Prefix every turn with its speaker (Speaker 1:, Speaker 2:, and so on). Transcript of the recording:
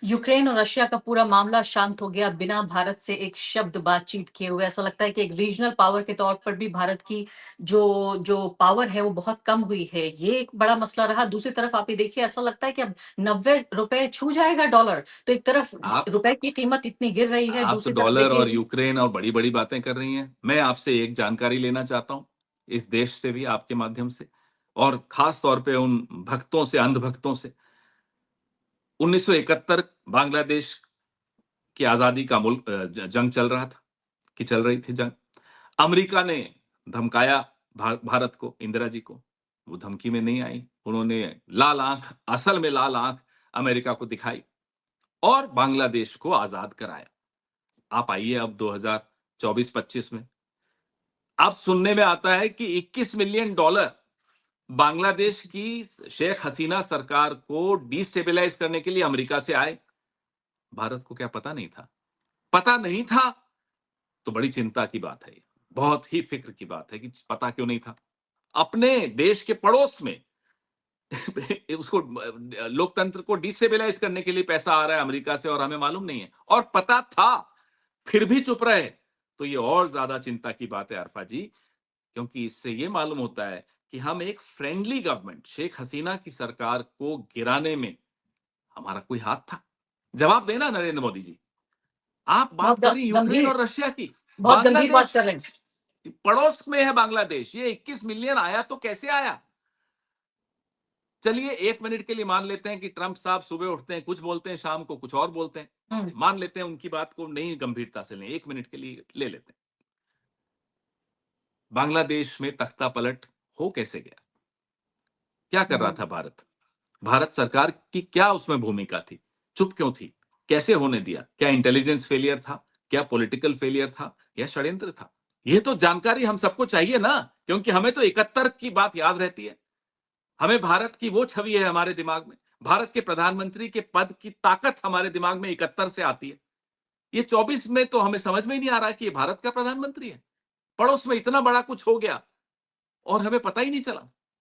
Speaker 1: Ukraine और Russia का पूरा मामला शांत हो गया बिना भारत से एक शब्द बातचीत किए हुए। ऐसा लगता है कि एक रीजनल पावर के तौर पर भी भारत की जो जो पावर है वो बहुत कम हुई है। ये एक बड़ा मसला रहा। दूसरी तरफ आप ये देखिए, ऐसा लगता है कि अब 90 रुपए छू जाएगा डॉलर। तो एक तरफ
Speaker 2: आप
Speaker 1: रुपए की कीमत इतनी गिर रही है,
Speaker 2: आप तो
Speaker 1: दूसरी तरफ
Speaker 2: डॉलर
Speaker 1: देखिए।
Speaker 2: और यूक्रेन और बड़ी-बड़ी बातें कर रही हैं। मैं आपसे एक जानकारी लेना चाहता हूँ, इस देश से भी आपके माध्यम से, और खास तौर पे उन भक्तों से, अंधभक्तों से। 1971 बांग्लादेश की आज़ादी का मुल्क जंग चल रहा था, कि चल रही थी जंग। अमेरिका ने धमकाया भारत को, इंदिरा जी को। वो धमकी में नहीं आई। उन्होंने लाल आँख, असल में लाल आँख अमेरिका को दिखाई और बांग्लादेश को आज़ाद कराया। आप आइए अब 2024-25 में, अब सुनने में आता है कि $21 मिलियन बांग्लादेश की शेख हसीना सरकार को डिस्टेबलाइज करने के लिए अमेरिका से आए। भारत को क्या पता नहीं था? पता नहीं था, तो बड़ी चिंता की बात है ये। बहुत ही फ़िक्र की बात है कि पता क्यों नहीं था? अपने देश के पड़ोस में उसको लोकतंत्र को डिस्टेबलाइज करने के लिए पैसा आ रहा है अमेरिका से और हमें मालूम नहीं है, और पता था, फिर भी चुप रहे। तो ये और ज़्यादा चिंता की बात है अरफा जी, क्योंकि इससे ये मालूम होता है कि हम एक फ्रेंडली गवर्नमेंट, शेख हसीना की सरकार को गिराने में हमारा कोई हाथ था? जवाब देना नरेंद्र मोदी जी। आप बात
Speaker 1: बहुत
Speaker 2: कर रही हैं यूक्रेन
Speaker 1: गंभीर,
Speaker 2: और रशिया की।
Speaker 1: बहुत गंभीर बात
Speaker 2: बांग्लादेश
Speaker 1: कर रहे हैं।
Speaker 2: पड़ोस में है बांग्लादेश। ये 21 मिलियन आया तो कैसे आया? चलिए 1 मिनट के लिए मान लेते हैं कि ट्रंप साहब सुबह उठते हैं, कुछ बोलते हैं, शाम को कुछ और बोलते हैं।
Speaker 1: हम्म।
Speaker 2: मान लेते हैं उनकी बात को नहीं गंभीरता से लें, 1 मिनट के लिए ले लेते हैं। बांग्लादेश में तख्ता पलट हो कैसे गया? क्या कर रहा
Speaker 1: हम्म।
Speaker 2: था भारत? भारत सरकार की क्या उसमें भूमिका थी? चुप क्यों थी? कैसे होने दिया? क्या इंटेलिजेंस फेलियर था? क्या पॉलिटिकल फेलियर था? या षड्यंत्र था? ये तो जानकारी हम सबको चाहिए ना, क्योंकि हमें तो 71 की बात याद रहती है। हमें भारत की वो छवि है हमारे दिमाग में। भारत के प्रधानमंत्री के पद की ताकत हमारे दिमाग में 71 से आती है। ये 24 में तो हमें समझ में ही नहीं आ रहा कि ये भारत का प्रधानमंत्री है। पड़ोस में इतना बड़ा कुछ हो गया और हमें पता ही नहीं चला।